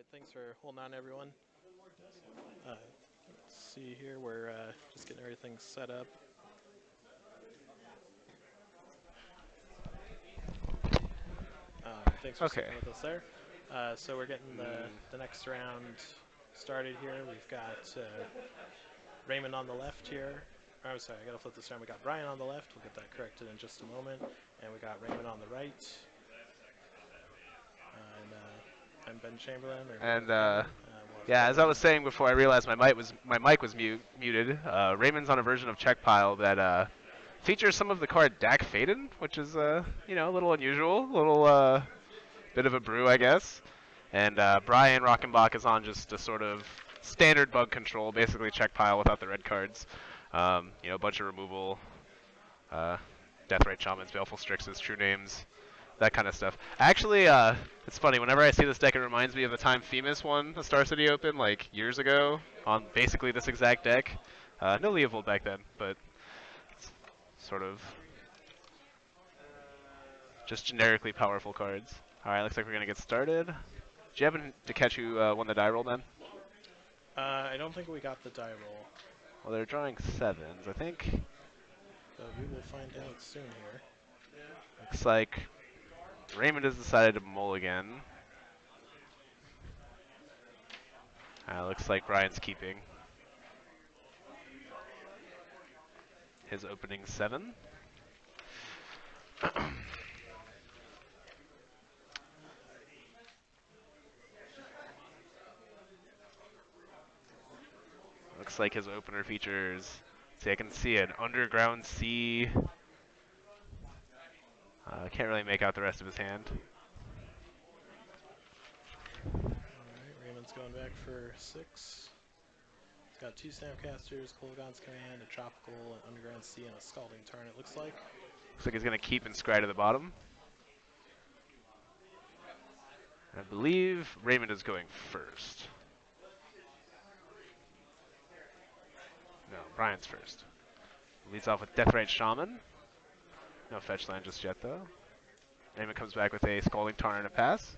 Alright, thanks for holding on, everyone. Let's see here, we're just getting everything set up. Thanks for Okay. sticking with us there. So we're getting the next round started here. We've got Raymond on the left here. Oh, sorry, I gotta flip this around. We got Bryan on the left. We'll get that corrected in just a moment. And we got Raymond on the right. And I'm Ben Chamberlain. And We'll yeah, as I was saying before, I realized my mic was muted. Raymond's on a version of Czech Pile that features some of the card Dak Faden, which is a little unusual, a little bit of a brew, I guess. And Bryan Rockenbach is on just a sort of standard bug control, basically Czech Pile without the red cards. A bunch of removal, Deathrite Shamans, Baleful Strixes, True Names, that kind of stuff. Actually, it's funny. Whenever I see this deck, it reminds me of the time Femus won the Star City Open, like, years ago, on basically this exact deck. No Leovold back then, but it's sort of just generically powerful cards. Alright, looks like we're going to get started. Do you happen to catch who won the die roll, then? I don't think we got the die roll. Well, they're drawing sevens, I think. But we will find out soon here. Looks like Raymond has decided to mulligan. Looks like Bryan's keeping his opening 7. Looks like his opener features, see, I can see an Underground Sea. I can't really make out the rest of his hand. Alright, Raymond's going back for 6. He's got 2 Snapcasters, Kolaghan's Command, a Tropical, an Underground Sea, and a Scalding Tarn, it looks like. Looks like he's going to keep and scry to the bottom. I believe Raymond is going first. No, Bryan's first. Leads off with Deathrite Shaman. No fetch land just yet, though. Raymond comes back with a Scalding Tarn and a pass.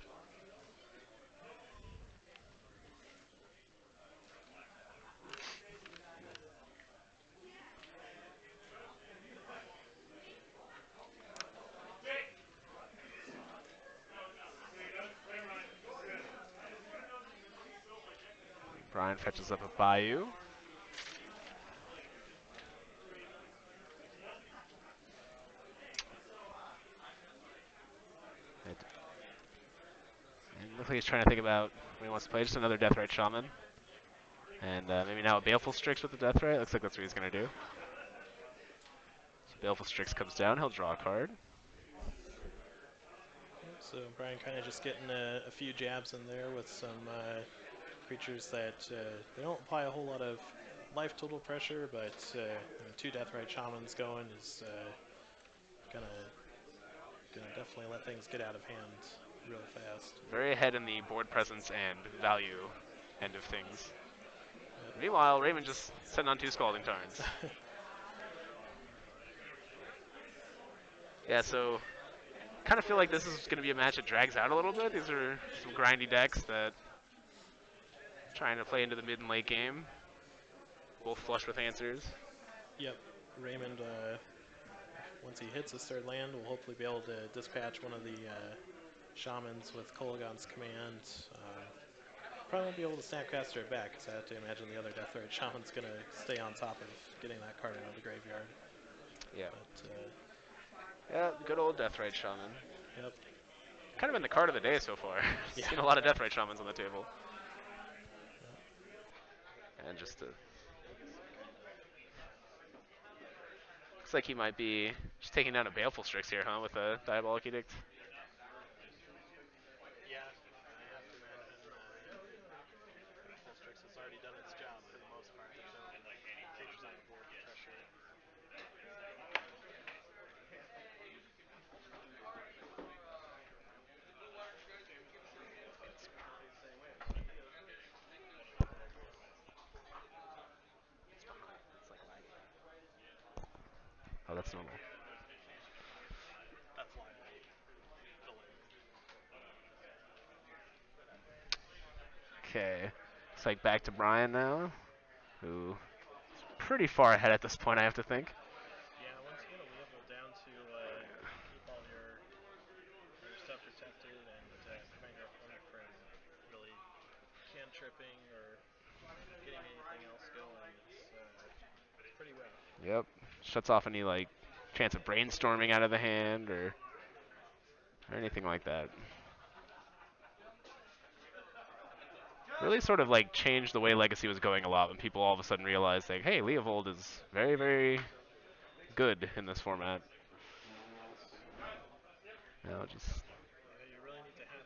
Bryan fetches up a Bayou. And looks like he's trying to think about what he wants to play. Just another Deathrite Shaman. And maybe now a Baleful Strix with the Deathrite. Looks like that's what he's going to do. So Baleful Strix comes down. He'll draw a card. So Bryan kind of just getting a few jabs in there with some creatures that they don't apply a whole lot of life total pressure, but 2 Deathrite Shamans going is gonna definitely let things get out of hand real fast. Very ahead in the board presence and value end of things. Yep. Meanwhile, Raymond just sitting on 2 Scalding Tarns. Yeah, so kind of feel like this is going to be a match that drags out a little bit. These are some grindy decks that trying to play into the mid and late game. Both flush with answers. Yep, Raymond, once he hits his 3rd land, will hopefully be able to dispatch one of the Shamans with Kolaghan's Command. Probably won't be able to Snapcaster it back, because I have to imagine the other Deathrite Shaman's going to stay on top of getting that card out of the graveyard. Yeah. But, yeah, good old Deathrite Shaman. Yep. Kind of been the card of the day so far. Yeah. Seen a lot of Deathrite Shamans on the table. Yep. And just looks like he might be just taking down a Baleful Strix here, huh, with a Diabolic Edict. Yeah, I have to imagine Baleful Strix has already done its job for the most part. There's no creatures on the board to pressure. Oh, that's normal. That's why Okay. Looks like back to Bryan now, who is pretty far ahead at this point, I have to think. Yeah, once you get a level down to keep all your stuff protected and prevent your opponent from really cantripping or getting anything else going, it's pretty rough. Yep. Shuts off any like chance of brainstorming out of the hand or anything like that. Really sort of like changed the way Legacy was going a lot when people all of a sudden realized like, hey, Leovold is very, very good in this format. Now just Yeah, you really need to have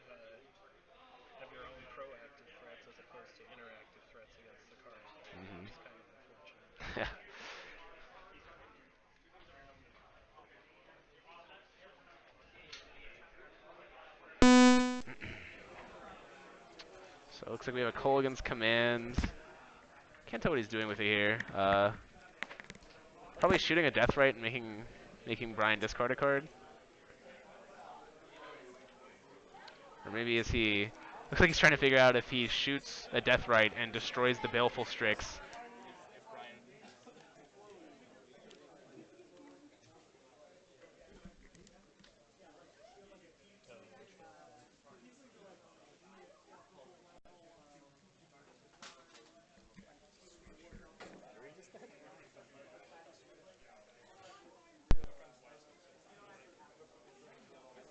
your own proactive threats as opposed to interactive threats against the card, which is kind of unfortunate. So it looks like we have a Kolaghan's Command. Can't tell what he's doing with it here. Probably shooting a Deathrite and making Bryan discard a card. Or maybe is he... Looks like he's trying to figure out if he shoots a Deathrite and destroys the Baleful Strix.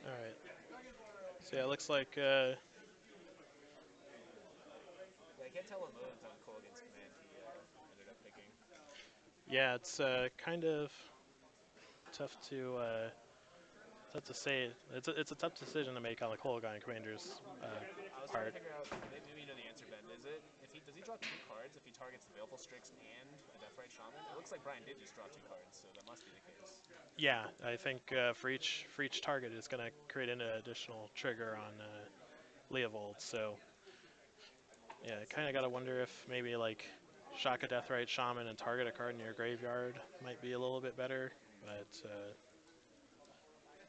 All right. So yeah, it looks like Yeah, I can't tell what modes on Kolaghan's Command he ended up picking. yeah, it's kind of tough to say. It's a tough decision to make on the Kolaghan Commander's I was trying to part. figure out, maybe you know the answer, Ben. Does he draw 2 cards if he targets the Baleful Strix and a Deathrite Shaman? It looks like Bryan did just draw 2 cards, so that must be the case. Yeah, I think for each target is going to create an additional trigger on Leovold. So yeah, kind of got to wonder if maybe like shock a Deathrite Shaman and target a card in your graveyard might be a little bit better. But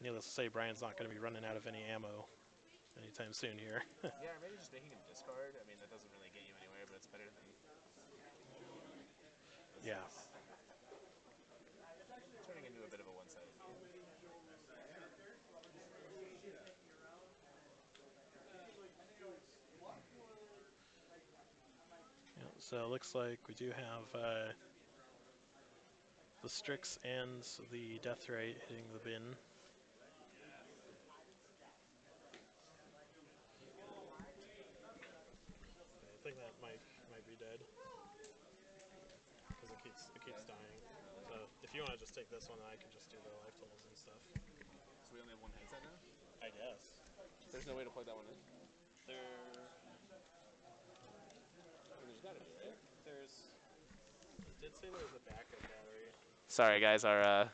needless to say, Bryan's not going to be running out of any ammo anytime soon here. Yeah, or maybe just making him discard. I mean, that doesn't really get you anywhere, but it's better than Yeah. turning into a bit of a one-sided game. Yeah, so it looks like we do have the Strix and the Deathrite hitting the bin. I think that might be dead because it keeps dying. So if you want to just take this one, I can just do the life totals and stuff. So we only have one headset now? I guess. There's no way to plug that one in? There, There's gotta be, right? it did say there was a backup battery. Sorry, guys. Our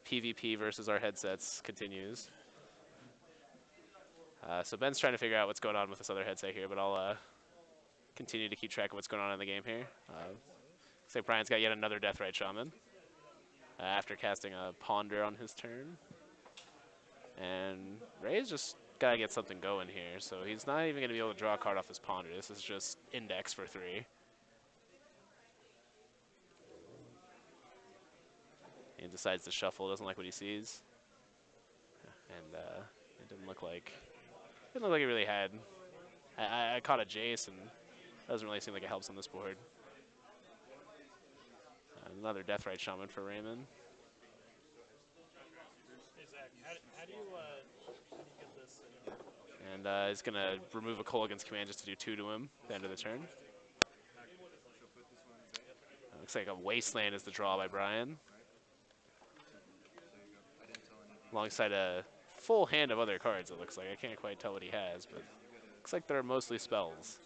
PvP versus our headsets continues. So Ben's trying to figure out what's going on with this other headset here, but I'll continue to keep track of what's going on in the game here. Looks like Bryan's got yet another Deathrite Shaman after casting a Ponder on his turn. And Ray's just got to get something going here, so he's not even going to be able to draw a card off his Ponder. This is just Index for 3. He decides to shuffle, doesn't like what he sees. And it didn't look like he really had. I caught a Jace, and it doesn't really seem like it helps on this board. Another Deathrite Shaman for Raymond. Hey Zach, how do you get this? And he's going to remove a Kolaghan's Command just to do 2 to him at the end of the turn. Looks like a Wasteland is the draw by Bryan. Alongside a full hand of other cards, it looks like. I can't quite tell what he has, but looks like they're mostly spells.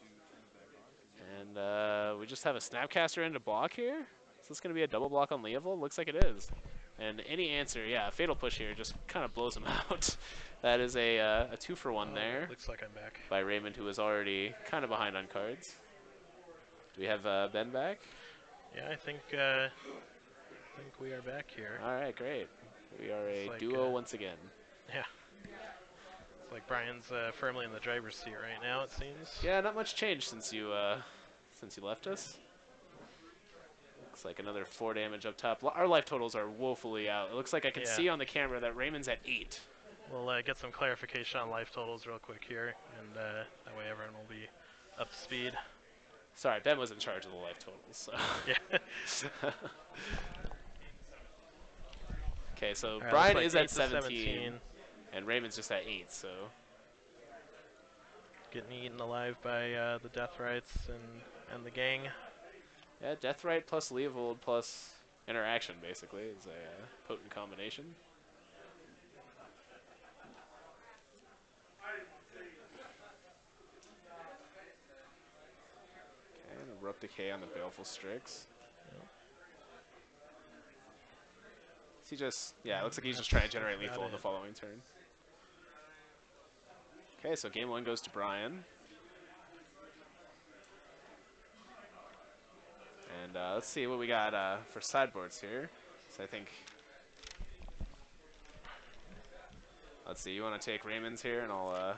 And we just have a Snapcaster in to block here. Is this going to be a double block on Leovold? Looks like it is. And any answer, yeah, a Fatal Push here just kind of blows him out. That is a 2-for-1 there. Looks like I'm back. By Raymond, who was already kind of behind on cards. Do we have Ben back? Yeah, I think we are back here. All right, great. We are a like, duo once again. Yeah. It's like Bryan's firmly in the driver's seat right now, it seems. Yeah, not much change since you left us. Looks like another 4 damage up top. Our life totals are woefully out. It looks like I can Yeah. see on the camera that Raymond's at 8. We'll get some clarification on life totals real quick here, and that way everyone will be up to speed. Sorry, Ben was in charge of the life totals. So. Yeah. Okay, so All right, Bryan like is 8 at to 17, and Raymond's just at 8. So getting eaten alive by the Death Rights and the gang. yeah, Deathrite plus Leovold plus interaction basically is a potent combination. Okay, and Abrupt Decay on the Baleful Strix. He just, yeah, it looks like he's just trying to generate lethal in the following turn. Okay, so game 1 goes to Bryan. And let's see what we got for sideboards here. So I think, let's see, you want to take Raymond's here, and I'll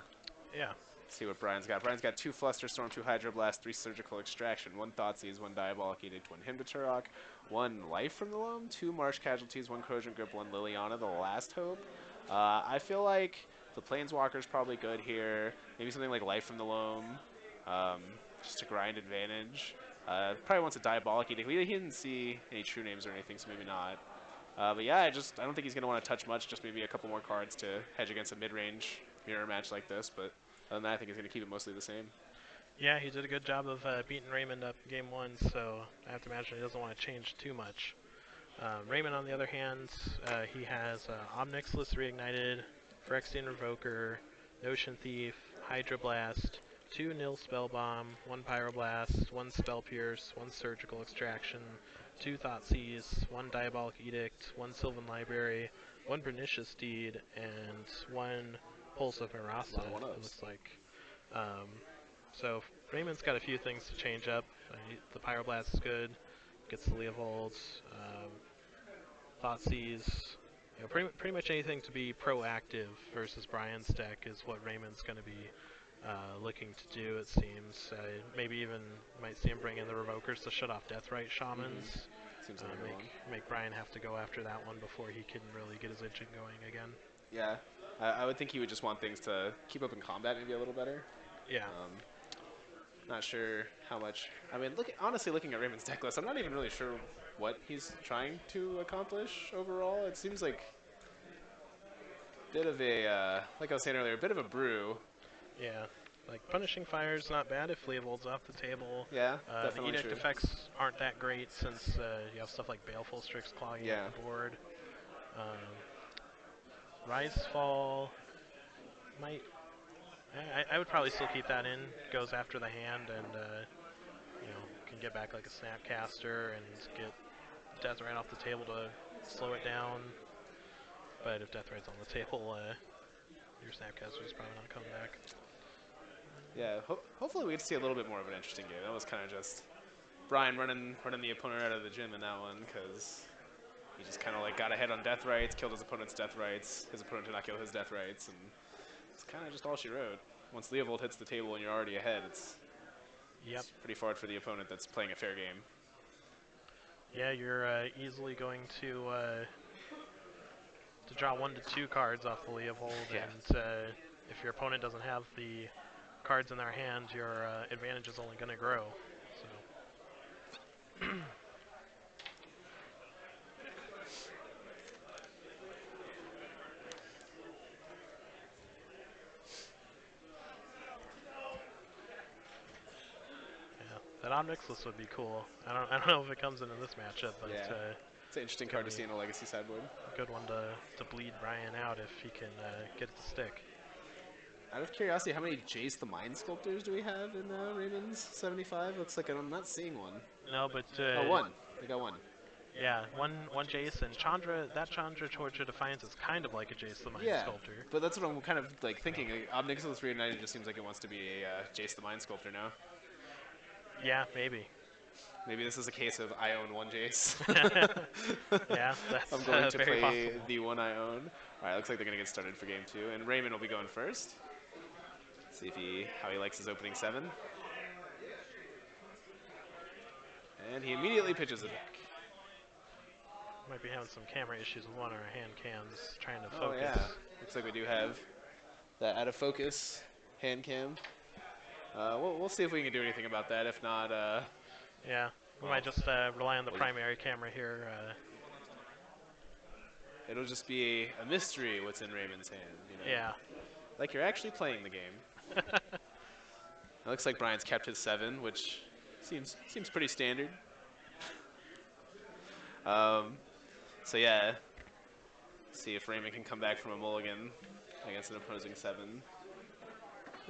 Yeah. see what Bryan's got. Bryan's got 2 Flusterstorm, 2 Hydroblast, 3 Surgical Extraction, 1 Thoughtseize, 1 Diabolic Edict, 1 Hymn to Turok, 1 Life from the Loam, 2 Marsh Casualties, 1 Corrosion Grip, 1 Liliana, the last hope. I feel like the Planeswalker's probably good here. Maybe something like Life from the Loam, just a grind advantage. Probably wants a Diabolic Edict. He didn't see any true names or anything, so maybe not. But yeah, I don't think he's going to want to touch much, just maybe a couple more cards to hedge against a mid-range mirror match like this, but other than that, I think he's going to keep it mostly the same. Yeah, he did a good job of beating Raymond up game 1, so I have to imagine he doesn't want to change too much. Raymond, on the other hand, he has Omnixless Reignited, Phyrexian Revoker, Notion Thief, Hydroblast, 2 Nil Spellbomb, 1 Pyroblast, 1 Spell Pierce, 1 Surgical Extraction, 2 Thoughtseize, 1 Diabolic Edict, 1 Sylvan Library, 1 Pernicious Deed, and 1 Pulse of Mirasa, it looks like. So Raymond's got a few things to change up. The Pyroblast is good, gets the Leovold, Thoughtseize. You know, pretty much anything to be proactive versus Bryan's deck is what Raymond's going to be looking to do, it seems. Maybe even might see him bring in the Revokers to shut off Deathrite Shamans. Seems like a good one. Make Bryan have to go after that one before he can really get his engine going again. Yeah, I would think he would just want things to keep up in combat maybe a little better. Yeah. Not sure how much. I mean, honestly, looking at Raymond's deck list, I'm not even really sure what he's trying to accomplish overall. It seems like a bit of a, like I was saying earlier, a bit of a brew. Yeah. Like, Punishing Fire's not bad if Leovold's off the table. Yeah, The definitely Edict true. effects aren't that great since you have stuff like Baleful Strix clogging up the board. Rise Fall might... I would probably still keep that in. Goes after the hand and, you know, can get back like a Snapcaster and get Deathrite off the table to slow it down. But if Deathrite's on the table, your Snapcaster's probably not coming back. Yeah, hopefully we get to see a little bit more of an interesting game. That was kind of just Bryan running the opponent out of the gym in that one, because he just kind of like got ahead on death rights, killed his opponent's death rights. His opponent did not kill his death rights, and it's kind of just all she wrote. Once Leovold hits the table and you're already ahead, it's pretty hard for the opponent that's playing a fair game. Yeah, you're easily going to draw 1 to 2 cards off the Leovold, and if your opponent doesn't have the cards in their hand, your advantage is only going to grow. So. That Omnixless would be cool. I don't know if it comes into this matchup, but it's an interesting card to see in a Legacy sideboard. A good one to bleed Bryan out if he can get it to stick. Out of curiosity, how many Jace the Mind Sculptors do we have in Raymond's 75? Looks like I'm not seeing one. No, but... one. We got one. Yeah, one Jace, and Chandra, that Chandra Torture Defiance is kind of like a Jace the Mind Sculptor. But that's what I'm kind of like thinking. Omnixless Reunited just seems like it wants to be a Jace the Mind Sculptor now. Yeah, maybe. Maybe this is a case of I own one Jace. Yeah, that's I'm going to very play possible. the one I own. All right, looks like they're going to get started for game 2, and Raymond will be going first. See how he likes his opening 7. And he immediately pitches it back. Might be having some camera issues with one of our hand cams trying to Oh focus. yeah, looks like we do have that out of focus hand cam. We'll see if we can do anything about that. If not, Yeah, we well, might just rely on the well, primary camera here. it'll just be a mystery what's in Raymond's hand. You know? Yeah. Like you're actually playing the game. It looks like Bryan's kept his 7, which seems pretty standard. So yeah, see if Raymond can come back from a mulligan against an opposing 7.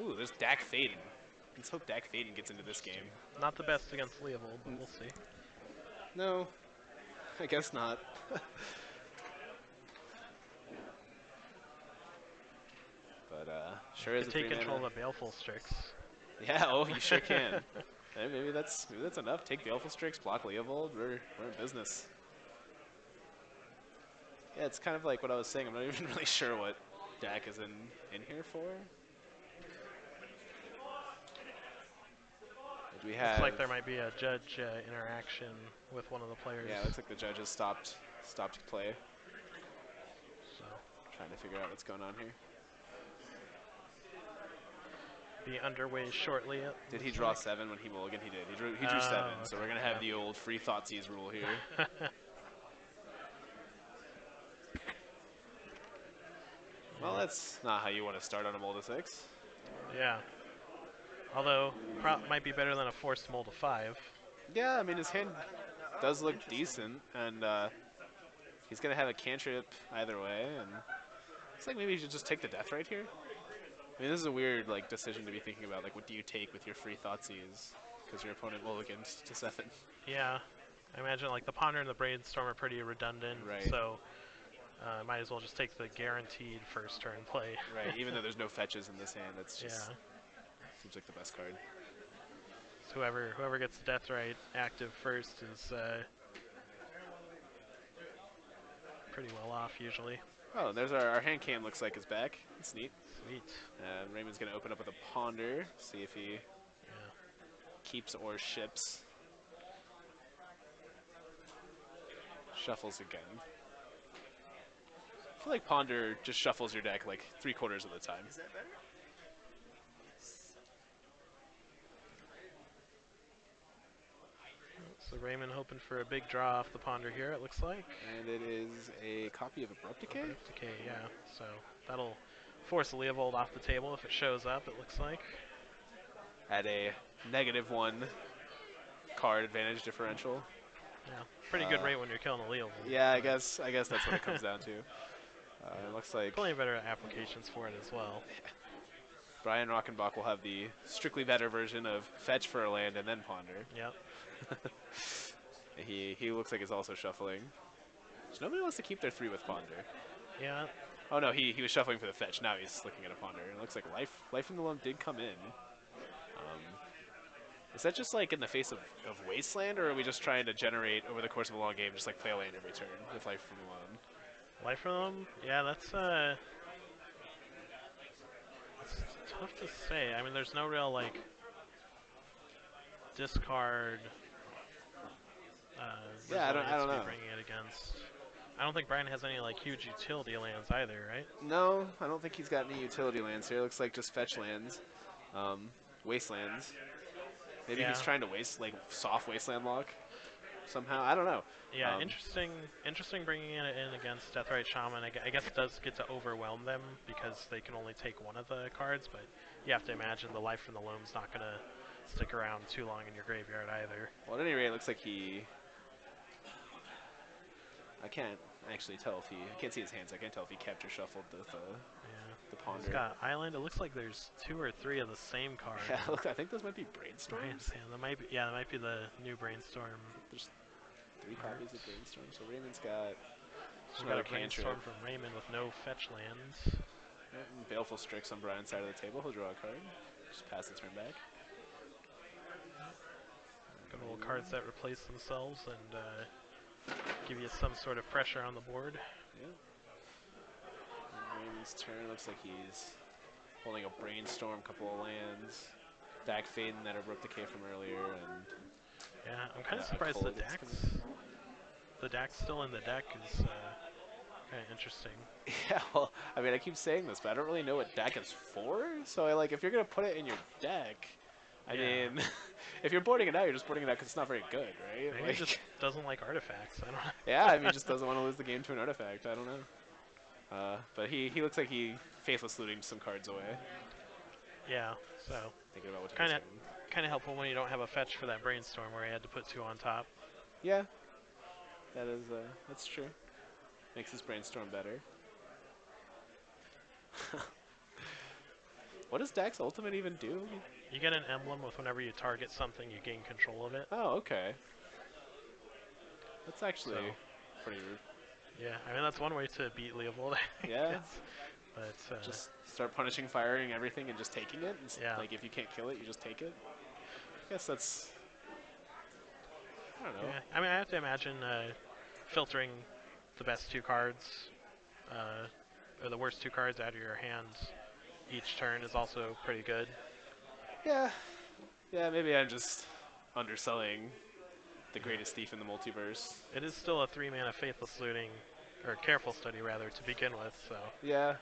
Ooh, there's Dak Faden. Let's hope Dak Faden gets into this game. Not the best against Leovold, but we'll see. No, I guess not. But sure is a Take 3-mana. control of the Baleful Strix. Yeah, oh, you sure can. Hey, maybe that's enough. Take Baleful Strix, block Leovold. We're in business. Yeah, it's kind of like what I was saying. I'm not even really sure what Dak is in here for. Do we have? Looks like there might be a judge interaction with one of the players. Yeah, it looks like the judges stopped play. So Trying to figure out what's going on here. be underway shortly. Did he draw 7 when he mulliganed? He did. He drew 7. Okay. So we're gonna have the old free thoughtseize rule here. Well, that's not how you want to start on a mull to 6. Yeah. Although, might be better than a forced mull to 5. Yeah, I mean his hand does look decent, and he's gonna have a cantrip either way, and looks like maybe he should just take the death right here. I mean, this is a weird like decision to be thinking about. Like, what do you take with your free thoughtseize? Because your opponent mulligans to 7. Yeah. I imagine like the Ponder and the Brainstorm are pretty redundant. Right. So might as well just take the guaranteed first turn play. Right. Even though there's no fetches in this hand, that's just Yeah. seems like the best card. So whoever gets the Death Right active first is pretty well off usually. Oh, there's our hand cam. Looks like is back. It's neat. Sweet. Raymond's gonna open up with a Ponder. See if he Yeah. keeps or ships. Shuffles again. I feel like Ponder just shuffles your deck like 3/4 of the time. Is that better? So Raymond hoping for a big draw off the Ponder here, it looks like. And it is a copy of Abrupt Decay? Abrupt Decay, yeah. So that'll force Leovold off the table if it shows up, it looks like. At a -1 card advantage differential. Yeah, pretty good rate when you're killing a Leovold. Yeah, I guess that's what it comes down to. It looks like Plenty of better applications for it as well. Bryan Rockenbach will have the strictly better version of fetch for a land and then ponder. Yep. He looks like he's also shuffling. So nobody wants to keep their 3 with ponder. Yeah. Oh no, he was shuffling for the fetch. Now he's looking at a ponder. It looks like life from the loam did come in. Is that just like in the face of Wasteland, or are we just trying to generate over the course of a long game, just like play a land every turn with life from the loam? Life from them? Yeah, that's tough to say. I mean, there's no real like discard. Yeah, I don't resilience to be know. Bringing it against. I don't think Bryan has any like huge utility lands either, right? No, I don't think he's got any utility lands here. It looks like just fetch lands, wastelands. Maybe he's trying to soft wasteland lock somehow. I don't know. Yeah, interesting bringing it in against Deathrite Shaman. I guess it does get to overwhelm them because they can only take one of the cards, but you have to imagine the life from the loam's not going to stick around too long in your graveyard either. Well, at any rate, it looks like I can't actually tell if I can't see his hands. I can't tell if he kept or shuffled the ponder. He's got Island. It looks like there's 2 or 3 of the same card. Yeah, look, I think those might be Brainstorms. Yeah, that might be the new Brainstorm. There's 3 copies of Brainstorm. So Raymond's got We've another got a Brainstorm cantrip. from Raymond with no fetch lands. And Baleful Strix on Bryan's side of the table. He'll draw a card. Just pass the turn back. Got little cards that replace themselves and give you some sort of pressure on the board. Yeah. And Raymond's turn looks like he's holding a Brainstorm, couple of lands, Dak Faden that I broke the K from earlier, and Yeah, I'm kind of a surprised Colgan's the Dax still in the deck is kind of interesting. Yeah, well, I mean, I keep saying this, but I don't really know what deck is for. So, if you're gonna put it in your deck, I Yeah. mean, if you're boarding it out, you're just boarding it out because it's not very good, right? Maybe he just doesn't like artifacts. I don't know. Yeah, I mean, just doesn't want to lose the game to an artifact. I don't know. But he looks like he faithless looting some cards away. Yeah, so Thinking about what to kind of discard. kind of helpful when you don't have a fetch for that brainstorm where he had to put 2 on top. Yeah, that's true. Makes his Brainstorm better. What does Dax Ultimate even do? You get an emblem with whenever you target something, you gain control of it. Oh, okay. That's actually So, pretty rude. yeah, I mean that's one way to beat Leovold. Yeah. But Just start punishing, firing everything, and just taking it. yeah, Like, if you can't kill it, you just take it. I guess that's... I don't know. yeah. I mean I have to imagine filtering the best 2 cards, or the worst 2 cards out of your hand each turn is also pretty good. Yeah. Yeah, maybe I'm just underselling the greatest thief in the multiverse. It is still a 3-mana Faithless Looting, or Careful Study rather, to begin with, so Yeah.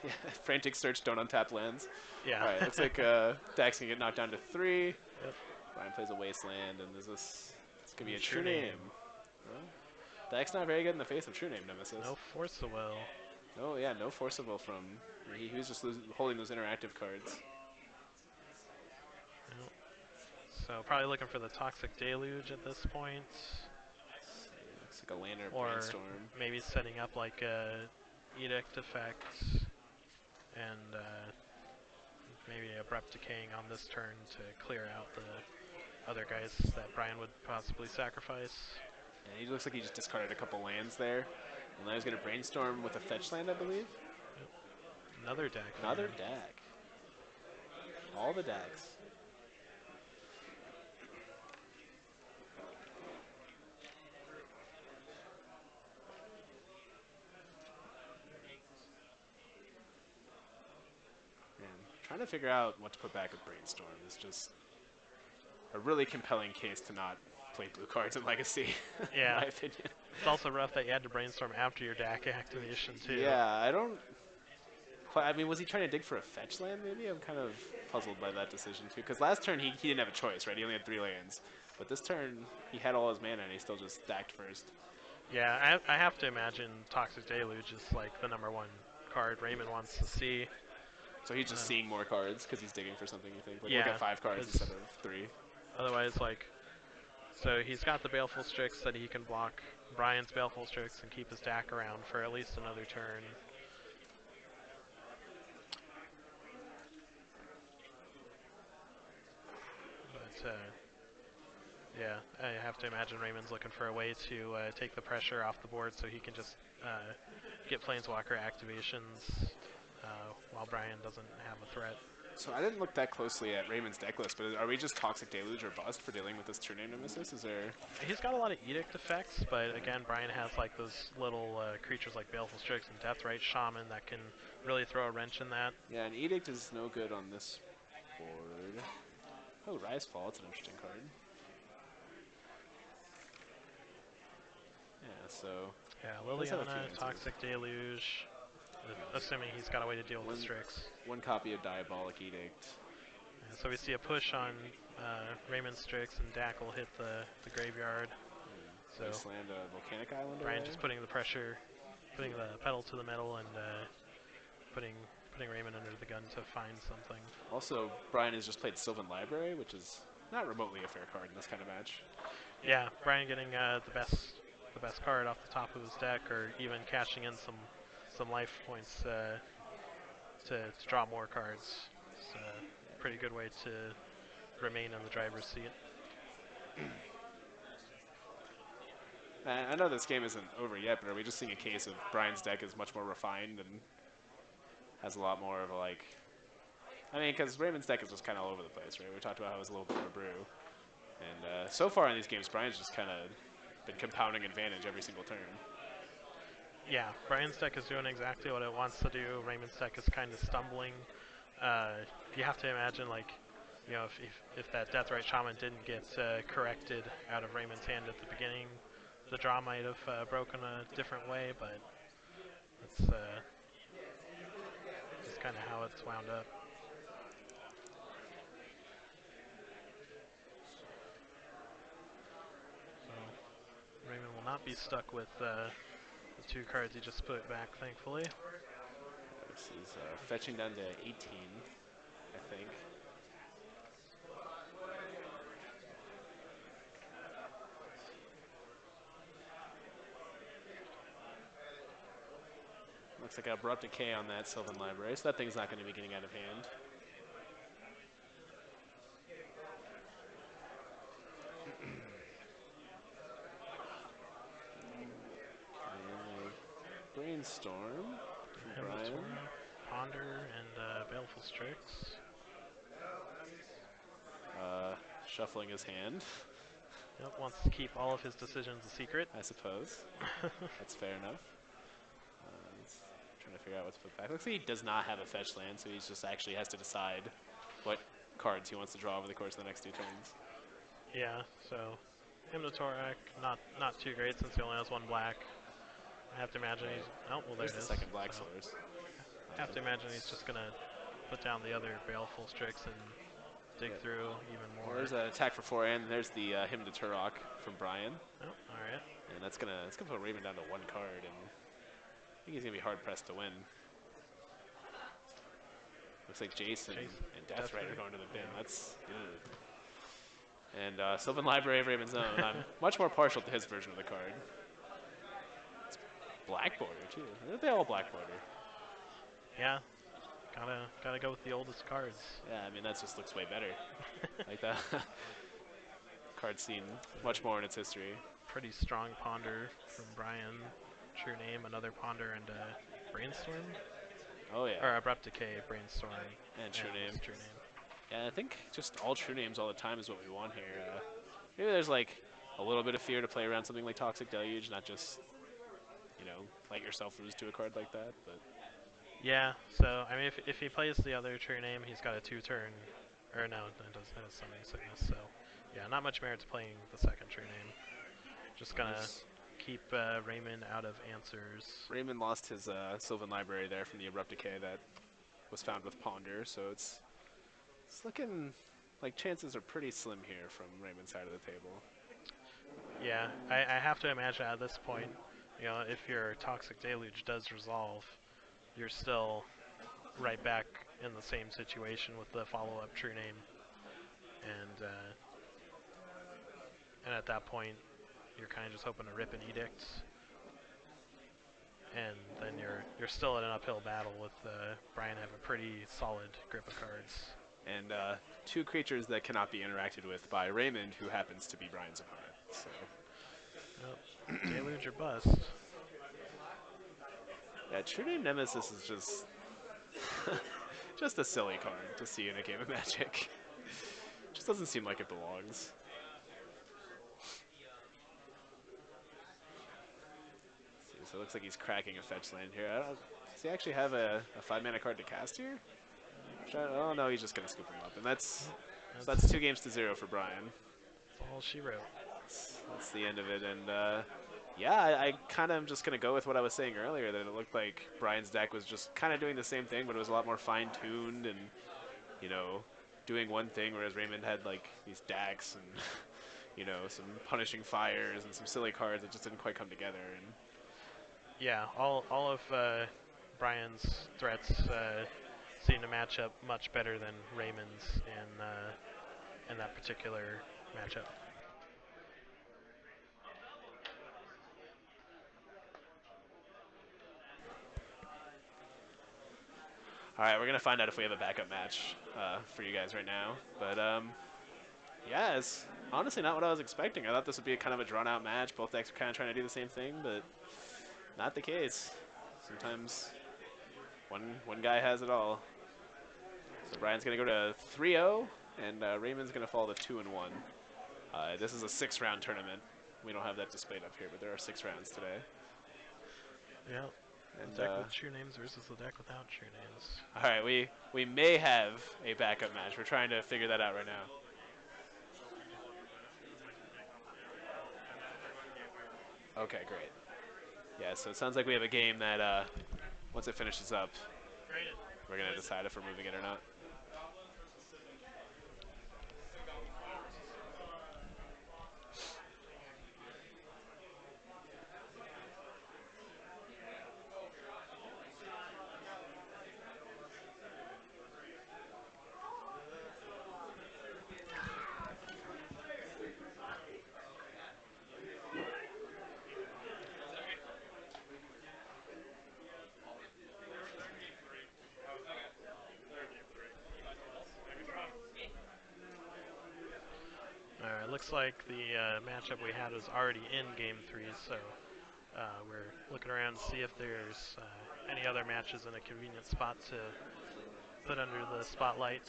Yeah. Frantic search, don't untap lands. yeah. Alright, looks like Dax can get knocked down to 3. Yep. Bryan plays a Wasteland, and this is... It's going to be a True true name. Name. Well, Dax not very good in the face of True Name Nemesis. No Force of Will. Oh, yeah, no Force of Will from... He was just holding those interactive cards. Yep. So probably looking for the Toxic Deluge at this point. Looks like a Lantern Or Brainstorm. maybe setting up like a Edict effect and maybe Abrupt Decaying on this turn to clear out the other guys that Bryan would possibly sacrifice. And he looks like he just discarded a couple lands there. And now he's going to Brainstorm with a fetch land, I believe. Yep. Another deck. Another Man. deck. All the decks. Man, trying to figure out what to put back with Brainstorm is just a really compelling case to not play blue cards in Legacy, Yeah. in my opinion. It's also rough that you had to Brainstorm after your deck activation too. Yeah, I don't... I mean, was he trying to dig for a fetch land, maybe? I'm kind of puzzled by that decision, too. Because last turn, he didn't have a choice, right? He only had 3 lands. But this turn, he had all his mana, and he still just stacked first. Yeah, I have to imagine Toxic Deluge is like the #1 card Raymond wants to see. So he's just seeing more cards because he's digging for something, you think? Like, Yeah, look at 5 cards instead of 3. Otherwise, like, so he's got the Baleful Strix that he can block Bryan's Baleful Strix and keep his deck around for at least another turn. But, yeah, I have to imagine Raymond's looking for a way to take the pressure off the board so he can just get Planeswalker activations while Bryan doesn't have a threat. So I didn't look that closely at Raymond's deck list, but are we just Toxic Deluge or Bust for dealing with this True Name Nemesis? Is there... He's got a lot of Edict effects, but again, Bryan has like those little creatures like Baleful Strix and Deathrite Shaman that can really throw a wrench in that. Yeah, an Edict is no good on this board. Oh, Risefall, that's an interesting card. Yeah, so... Yeah, does have a few Liliana, answers. Toxic Deluge, assuming he's got a way to deal with the Strix. One copy of Diabolic Edict. Yeah, so we see a push on Raymond's Strix, and Dak will hit the graveyard. So Wasteland, Volcanic Island Bryan away. just putting the pressure, putting the pedal to the metal, and putting Raymond under the gun to find something. Also, Bryan has just played Sylvan Library, which is not remotely a fair card in this kind of match. Yeah, Bryan getting the best card off the top of his deck, or even cashing in some life points to draw more cards. It's a pretty good way to remain in the driver's seat. I know this game isn't over yet, but are we just seeing a case of Bryan's deck is much more refined and has a lot more of a, like... I mean, because Raymond's deck is just kind of all over the place, right? We talked about how it was a little bit of a brew. And so far in these games, Bryan's just kind of been compounding advantage every single turn. Yeah, Bryan's deck is doing exactly what it wants to do. Raymond's deck is kind of stumbling. You have to imagine, like, if that Deathrite Shaman didn't get corrected out of Raymond's hand at the beginning, the draw might have broken a different way, but that's just kind of how it's wound up. So Raymond will not be stuck with the 2 cards he just put back, thankfully. This is fetching down to 18, I think. Looks like an Abrupt Decay on that Sylvan Library, so that thing's not going to be getting out of hand. Brainstorm from Bryan. Ponder and Baleful Strix. Shuffling his hand. Yep, wants to keep all of his decisions a secret. I suppose. That's fair enough. He's trying to figure out what to put back. Looks like he does not have a fetch land, so he just actually has to decide what cards he wants to draw over the course of the next 2 turns. Yeah, so Hymnotorac, not too great since he only has 1 black. I have to imagine he's... Oh, well, There's there it the is. second black So source. I have to imagine he's just going to put down the other Baleful Strix and dig through even more. Well, there's an attack for 4, and there's the Hymn to Turok from Bryan. Oh, all right. And that's gonna put Raymond down to 1 card, and I think he's gonna be hard pressed to win. Looks like Jason and Deathrite are going to the bin. That's good. And Sylvan Library of Raymond's Own. I'm much more partial to his version of the card. It's black border too. They all black border. Yeah, gotta go with the oldest cards. Yeah, I mean that just looks way better. Like that card seen much more in its history. Pretty strong Ponder from Bryan. True Name, another Ponder, and Brainstorm. Oh yeah. Or Abrupt Decay, Brainstorm, and True Name. True Name. Yeah, I think just all true names all the time is what we want here. Maybe there's like a little bit of fear to play around something like Toxic Deluge, not just, let yourself lose to a card like that. But yeah, so I mean, if he plays the other True Name, he's got a 2-turn, or no, it does have Summoning Sickness. So yeah, not much merit to playing the second True Name. Just gonna keep Raymond out of answers. Raymond lost his Sylvan Library there from the Abrupt Decay that was found with Ponder, so it's looking like chances are pretty slim here from Raymond's side of the table. Yeah, I have to imagine at this point, if your Toxic Deluge does resolve, you're still right back in the same situation with the follow-up True Name, and at that point, you're kind of just hoping to rip an Edict, and then you're still in an uphill battle with Bryan have a pretty solid grip of cards. And 2 creatures that cannot be interacted with by Raymond, who happens to be Bryan's opponent. So. Yep. Deluge or bust. Yeah, True Name Nemesis is just just a silly card to see in a game of Magic. Just doesn't seem like it belongs. So it looks like he's cracking a fetch land here. Does he actually have a 5-mana card to cast here? Oh no, he's just gonna scoop him up, and that's 2 games to 0 for Bryan. That's all she wrote. That's the end of it, and yeah, I kind of am just gonna go with what I was saying earlier, that it looked like Bryan's deck was just kind of doing the same thing, but it was a lot more fine-tuned and doing one thing, whereas Raymond had like these decks and some punishing fires and some silly cards that just didn't quite come together. And yeah, all of Bryan's threats seem to match up much better than Raymond's in that particular matchup. all right, we're gonna find out if we have a backup match for you guys right now. But yeah, it's honestly not what I was expecting. I thought this would be kind of a drawn-out match. Both decks are kind of trying to do the same thing, but not the case. Sometimes one guy has it all. So Bryan's gonna go to 3-0, and Raymond's gonna fall to 2-1. This is a 6-round tournament. We don't have that displayed up here, but there are 6 rounds today. Yeah, And the deck with true names versus the deck without true names. all right, we may have a backup match. We're trying to figure that out right now. Okay, great. Yeah, so it sounds like we have a game that once it finishes up, we're gonna decide if we're moving it or not. Alright, looks like the matchup we had was already in Game 3, so we're looking around to see if there's any other matches in a convenient spot to put under the spotlight.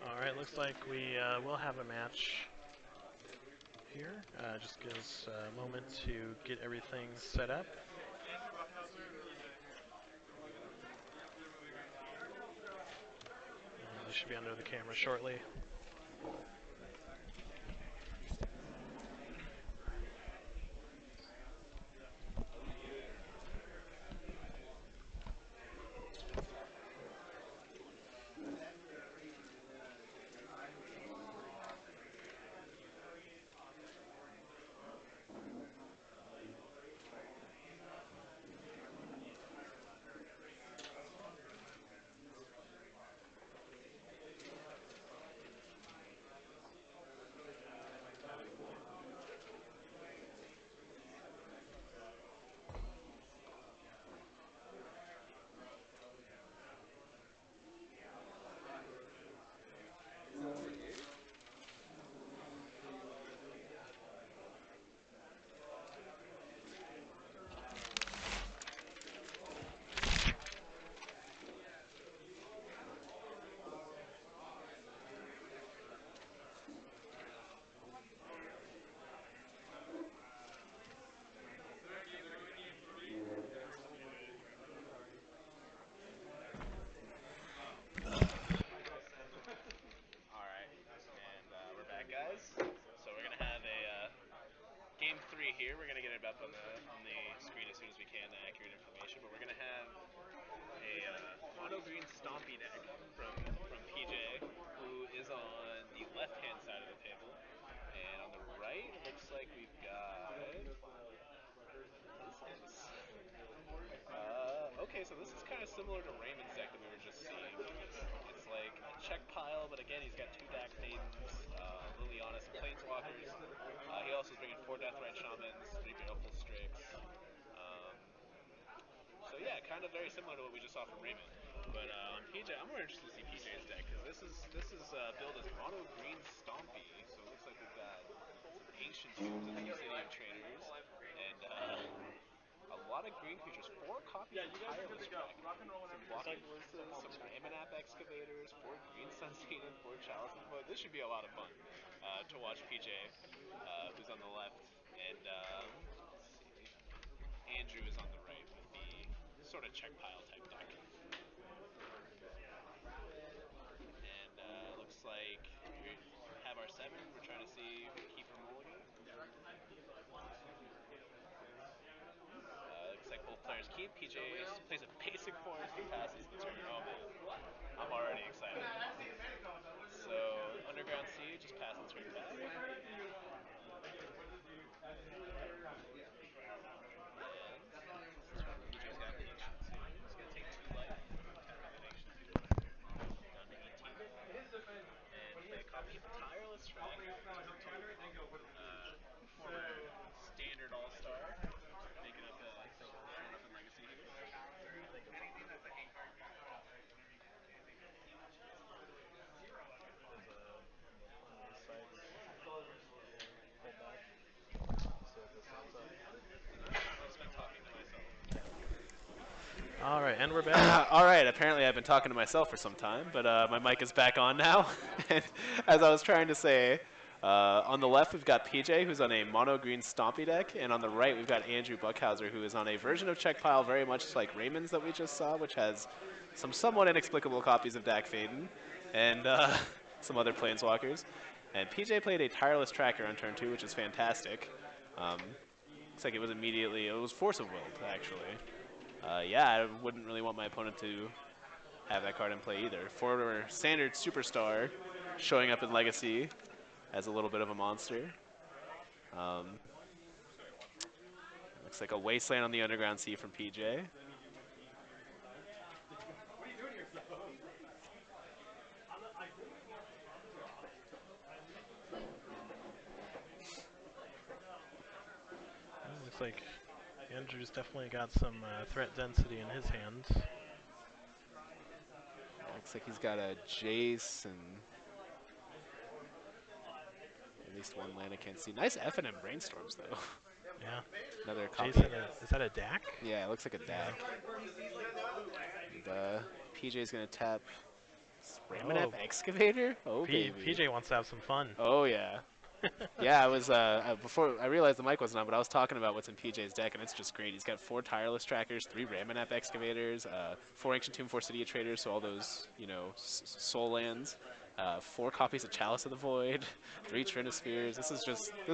Alright, looks like we will have a match here. Just give us a moment to get everything set up. They should be under the camera shortly. All right, and we're back, guys. So we're gonna have a game 3 here. We're gonna get it up on the screen as soon as we can, the accurate information. But we're gonna have a mono green Stompy deck from PJ, who is on the left-hand side of the table, and on the right it looks like we've got. Okay, so this is kind of similar to Raymond's deck that we were just seeing. It's like a check pile, but again, he's got 2 Dak Maidens, Liliana, some Planeswalkers. He also is bringing 4 Deathrite Shamans, 3 Baleful Strix. Um, so yeah, kind of very similar to what we just saw from Raymond. But on PJ, I'm more interested to see PJ's deck, because this is billed as mono green Stompy. So it looks like we've got Ancient Tombs of the Obsidian Traders, and a lot of green creatures, 4 copies of Tireless Track, some Blocking Blitzes, some Aminap Excavators, 4 Green Sun Skater, 4 Chalice. Boy, this should be a lot of fun to watch PJ, who's on the left, and let's see, Andrew is on the right with the sort of check pile type deck. And looks like we have our 7. We're trying to see if we keep our mulligan. Looks like both players keep. PJ plays a basic forest and passes the turn. Oh man, I'm already excited. So Underground Sea just passes the turn back. And PJ's got an Ancient Tomb. He's gonna take 2 life. Tap out an Ancient Tomb. Down to 18. And All right, and we're back. All right, apparently I've been talking to myself for some time, but my mic is back on now. And as I was trying to say, on the left we've got PJ, who's on a mono green Stompy deck, and on the right we've got Andrew Buckhauser, who is on a version of Czech Pile very much like Raymond's that we just saw, which has some somewhat inexplicable copies of Dak Faden and some other Planeswalkers. And PJ played a Tireless Tracker on turn 2, which is fantastic. Looks like it was Force of Will, actually. Yeah, I wouldn't really want my opponent to have that card in play either. Former standard superstar showing up in Legacy as a little bit of a monster. Looks like a Wasteland on the Underground Sea from PJ. Well, looks like Andrew's definitely got some threat density in his hands. Looks like he's got a Jace and at least one land I can't see. Nice F&M Brainstorms, though. Yeah. Another copy. Jason, is that a DAC? Yeah, it looks like a DAC. And, PJ's going to tap Ramonap Excavator? Oh, baby. PJ wants to have some fun. Oh, yeah. Yeah, I was before I realized the mic wasn't on, but I was talking about what's in PJ's deck, and it's just great. He's got 4 Tireless Trackers, 3 Ramonap Excavators, 4 Ancient Tomb, 4 City of Traders, so all those, you know, soul lands, 4 copies of Chalice of the Void, 3 Trinispheres. This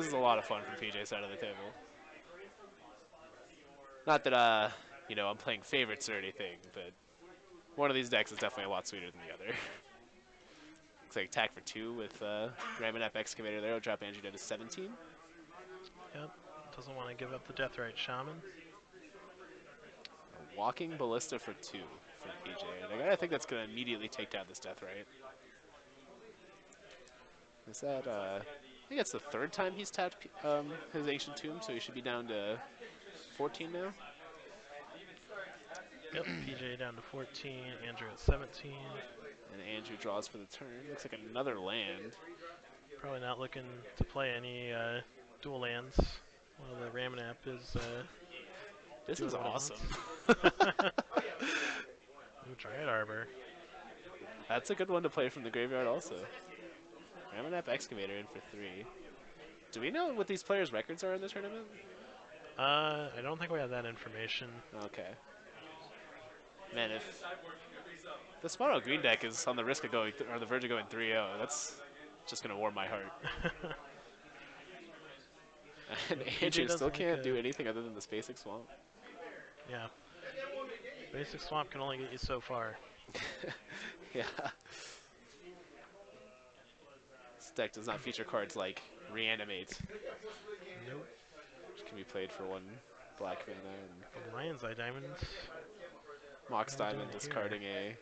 is a lot of fun from PJ's side of the table. Not that you know, I'm playing favorites or anything, but one of these decks is definitely a lot sweeter than the other. Looks like attack for 2 with Ramonap Excavator there. Will drop Andrew down to 17. Yep. Doesn't want to give up the Deathrite Shaman. A Walking Ballista for 2 from PJ. And I think that's going to immediately take down this Deathrite. Is that, I think that's the 3rd time he's tapped his Ancient Tomb, so he should be down to 14 now. Yep, PJ down to 14, Andrew at 17. And Andrew draws for the turn. Looks like another land. Probably not looking to play any dual lands. Well, the Ramonap is. This is awesome. Ooh, Dryad Arbor. That's a good one to play from the graveyard also. Ramonap Excavator in for 3. Do we know what these players' records are in the tournament? I don't think we have that information. Okay. Man, if the Mono Green deck is on the risk of going, or the verge of going 3-0, that's just going to warm my heart. And Andrew still can't do anything other than the Basic Swamp. Yeah. Basic Swamp can only get you so far. Yeah. This deck does not feature cards like Reanimate. Nope. Which can be played for 1 black mana. And Ryan's Eye Diamond. Mox Diamond discarding a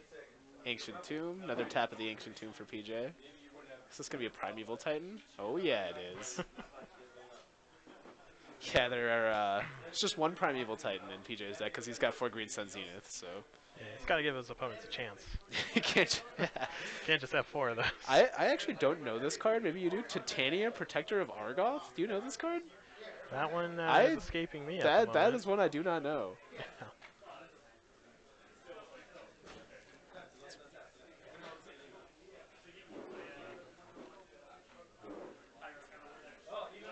Ancient Tomb. Another tap of the Ancient Tomb for PJ. Is this going to be a Primeval Titan? Oh yeah, it is. Yeah, there are. It's just 1 Primeval Titan in PJ's deck because he's got 4 Green Sun Zenith. So yeah, he's got to give his opponents a chance. he can't. Can't just have 4 of those. I actually don't know this card. Maybe you do. Titania, Protector of Argoth. Do you know this card? That one is escaping me. That is one I do not know. Yeah.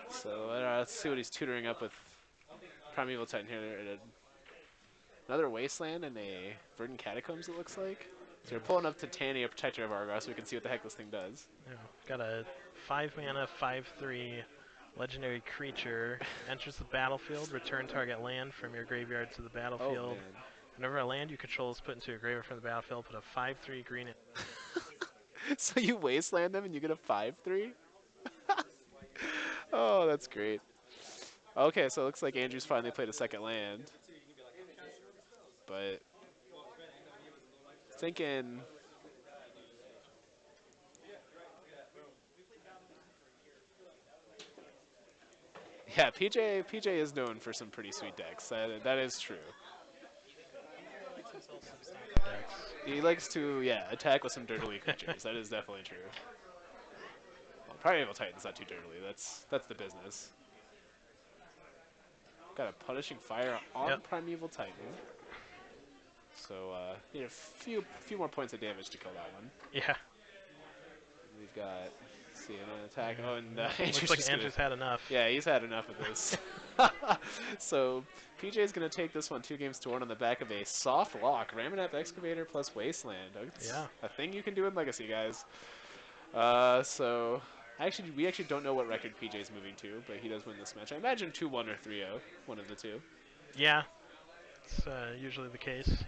So let's see what he's tutoring up with Primeval Titan here. Another Wasteland and a Verdant Catacombs, it looks like. So we're pulling up Titania, Protector of Argoth, so we can see what the heck this thing does. Yeah. Got a 5 mana, 5/3 legendary creature. Enters the battlefield. Return target land from your graveyard to the battlefield. Oh, Whenever a land you control is put into your graveyard from the battlefield, put a 5/3 green in. So you Wasteland them and you get a 5/3? Oh, that's great. Okay, so it looks like Andrew's finally played a second land. But thinking yeah, PJ is known for some pretty sweet decks. That is true. He likes to, yeah, attack with some dirtily creatures. That is definitely true. Well, Primeval Titan's not too dirtily. That's the business. Got a Punishing Fire on Primeval Titan. So need a few more points of damage to kill that one. Yeah. We've got, let's see, an attack. Yeah. Oh, and Yeah. Andrew's Looks like just gonna, Andrew's had enough. yeah, he's had enough of this. So PJ's gonna take this one 2-1 on the back of a soft lock. Ramming up Excavator plus Wasteland. It's Yeah. a thing you can do in Legacy, guys. So we actually don't know what record PJ's moving to, but he does win this match. I imagine 2-1 or 3-0, one of the two. Yeah. It's usually the case.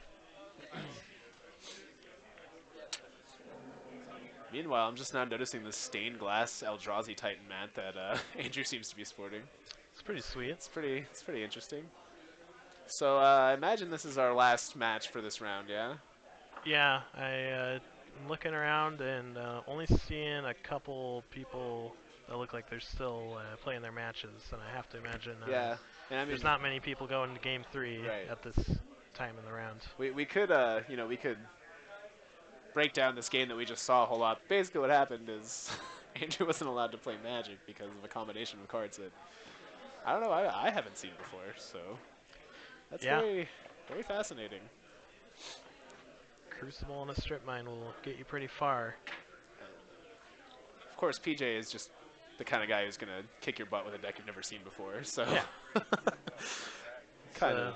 Meanwhile, I'm just now noticing the stained glass Eldrazi Titan mat that Andrew seems to be sporting. It's pretty sweet. It's pretty interesting. So I imagine this is our last match for this round, yeah? Yeah, I'm looking around and only seeing a couple people that look like they're still playing their matches, and I have to imagine Yeah, and I mean, there's not many people going to Game 3 Right. at this time in the round. we could we could break down this game that we just saw a whole lot. Basically, what happened is Andrew wasn't allowed to play Magic because of a combination of cards that I don't know I haven't seen before. So that's very fascinating. Crucible and a strip mine will get you pretty far. Of course, PJ is just the kind of guy who's gonna kick your butt with a deck you've never seen before. So Yeah. kind of.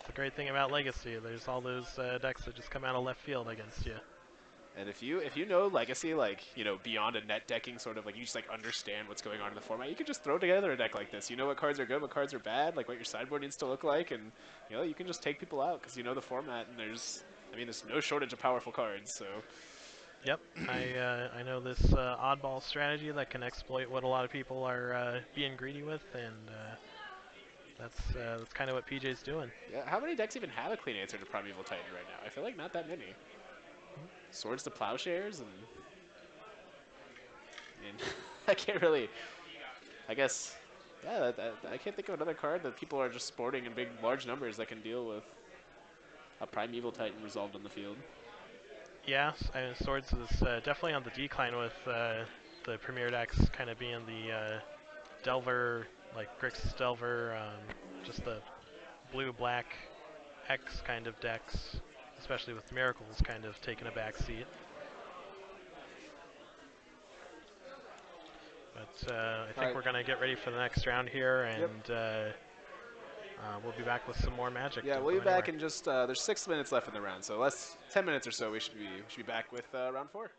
The great thing about Legacy, there's all those decks that just come out of left field against you. And if you know Legacy, like, beyond a net decking, sort of like you just like understand what's going on in the format, you can just throw together a deck like this. You know what cards are good, what cards are bad, like what your sideboard needs to look like, and you can just take people out because you know the format. And there's no shortage of powerful cards. So Yep, I know this oddball strategy that can exploit what a lot of people are being greedy with, and that's kind of what PJ's doing. yeah, how many decks even have a clean answer to Primeval Titan right now? I feel like not that many. Swords to Plowshares and I can't really. I guess, yeah, I can't think of another card that people are just sporting in large numbers that can deal with a Primeval Titan resolved on the field. Yeah, Swords is definitely on the decline with the premier decks kind of being the Delver, like Grixis Delver, just the blue-black X kind of decks, especially with Miracles kind of taking a back seat. But I think we're going to get ready for the next round here, and we'll be back with some more Magic. Yeah, Don't we'll go be back anywhere. in just, there's 6 minutes left in the round, so 10 minutes or so we should be back with round 4.